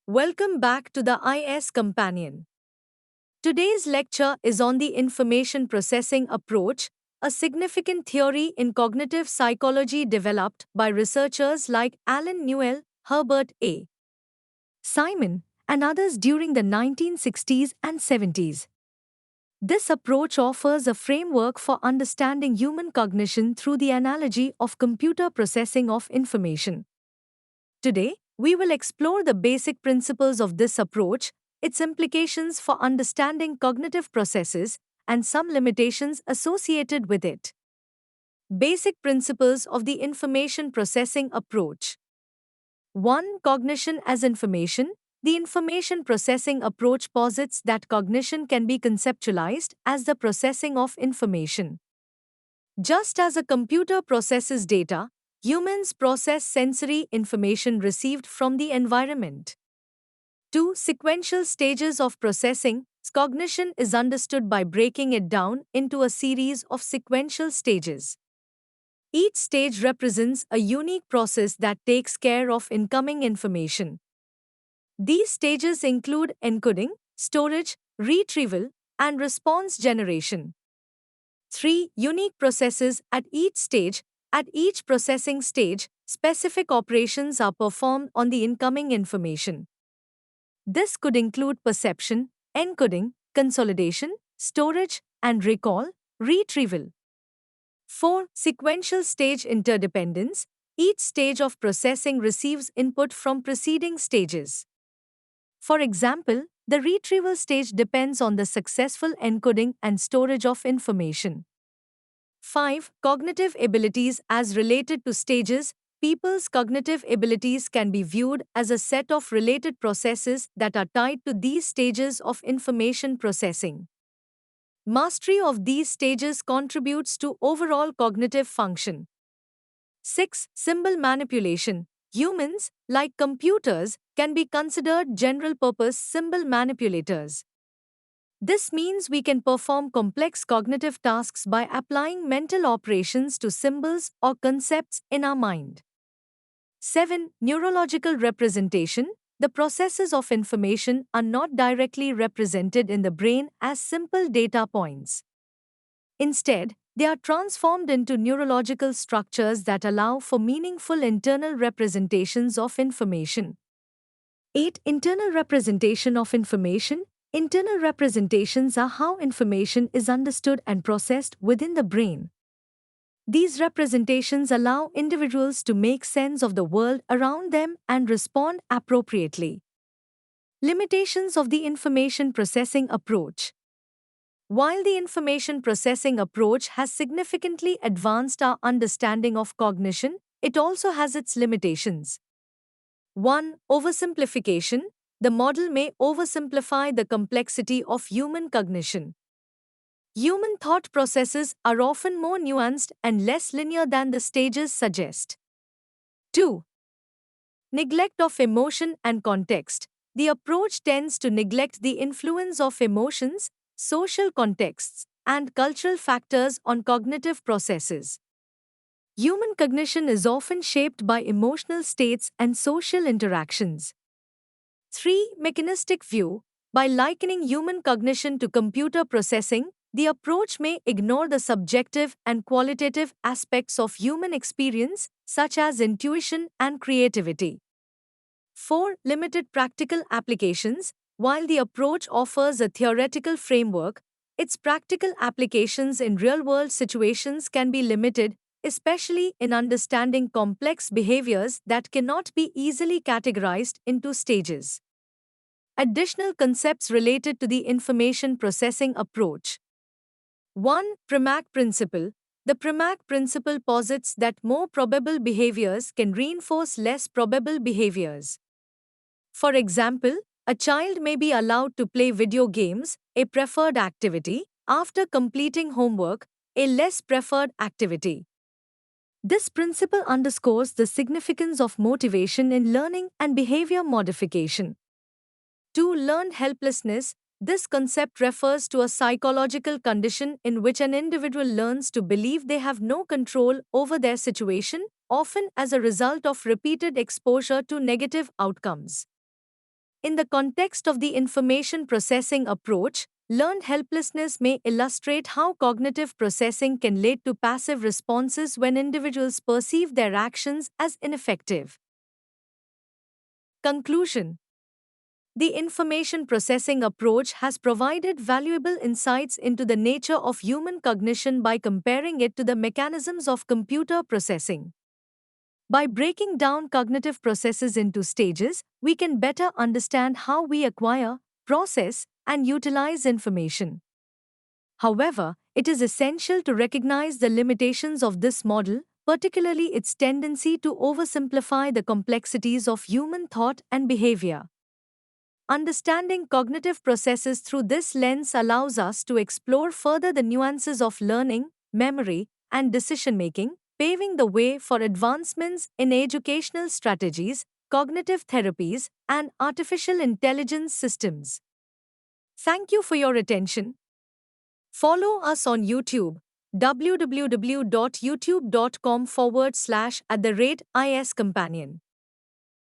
Welcome back to the IS Companion. Today's lecture is on the information processing approach, a significant theory in cognitive psychology developed by researchers like Alan Newell, Herbert A. Simon, and others during the 1960s and 70s. This approach offers a framework for understanding human cognition through the analogy of computer processing of information. Today, we will explore the basic principles of this approach, its implications for understanding cognitive processes, and some limitations associated with it. Basic principles of the information processing approach. 1. Cognition as information. The information processing approach posits that cognition can be conceptualized as the processing of information. Just as a computer processes data, humans process sensory information received from the environment. 2. Sequential stages of processing. Cognition is understood by breaking it down into a series of sequential stages. Each stage represents a unique process that takes care of incoming information. These stages include encoding, storage, retrieval, and response generation. 3. Unique processes at each stage. At each processing stage, specific operations are performed on the incoming information. This could include perception, encoding, consolidation, storage, and recall, retrieval. 4. Sequential stage interdependence. Each stage of processing receives input from preceding stages. For example, the retrieval stage depends on the successful encoding and storage of information. 5. Cognitive abilities as related to stages. People's cognitive abilities can be viewed as a set of related processes that are tied to these stages of information processing. Mastery of these stages contributes to overall cognitive function. 6. Symbol manipulation. Humans, like computers, can be considered general-purpose symbol manipulators. This means we can perform complex cognitive tasks by applying mental operations to symbols or concepts in our mind. 7. Neurological representation. The processes of information are not directly represented in the brain as simple data points. Instead, they are transformed into neurological structures that allow for meaningful internal representations of information. 8. Internal representation of information. Internal representations are how information is understood and processed within the brain. These representations allow individuals to make sense of the world around them and respond appropriately. Limitations of the information processing approach. While the information processing approach has significantly advanced our understanding of cognition, it also has its limitations. 1. Oversimplification. The model may oversimplify the complexity of human cognition. Human thought processes are often more nuanced and less linear than the stages suggest. 2. Neglect of emotion and context. The approach tends to neglect the influence of emotions, social contexts, and cultural factors on cognitive processes. Human cognition is often shaped by emotional states and social interactions. 3. Mechanistic view. By likening human cognition to computer processing, the approach may ignore the subjective and qualitative aspects of human experience, such as intuition and creativity. 4. Limited practical applications. While the approach offers a theoretical framework, its practical applications in real-world situations can be limited, especially in understanding complex behaviors that cannot be easily categorized into stages. Additional concepts related to the information processing approach. 1. Premack principle. The Premack principle posits that more probable behaviors can reinforce less probable behaviors. For example, a child may be allowed to play video games, a preferred activity, after completing homework, a less preferred activity. This principle underscores the significance of motivation in learning and behavior modification. 2. Learned helplessness. This concept refers to a psychological condition in which an individual learns to believe they have no control over their situation, often as a result of repeated exposure to negative outcomes. In the context of the information processing approach, learned helplessness may illustrate how cognitive processing can lead to passive responses when individuals perceive their actions as ineffective. Conclusion: the information processing approach has provided valuable insights into the nature of human cognition by comparing it to the mechanisms of computer processing. By breaking down cognitive processes into stages, we can better understand how we acquire, process, and utilize information. However, it is essential to recognize the limitations of this model, particularly its tendency to oversimplify the complexities of human thought and behavior. Understanding cognitive processes through this lens allows us to explore further the nuances of learning, memory, and decision making, paving the way for advancements in educational strategies, cognitive therapies, and artificial intelligence systems. Thank you for your attention. Follow us on YouTube, www.youtube.com/iscompanion.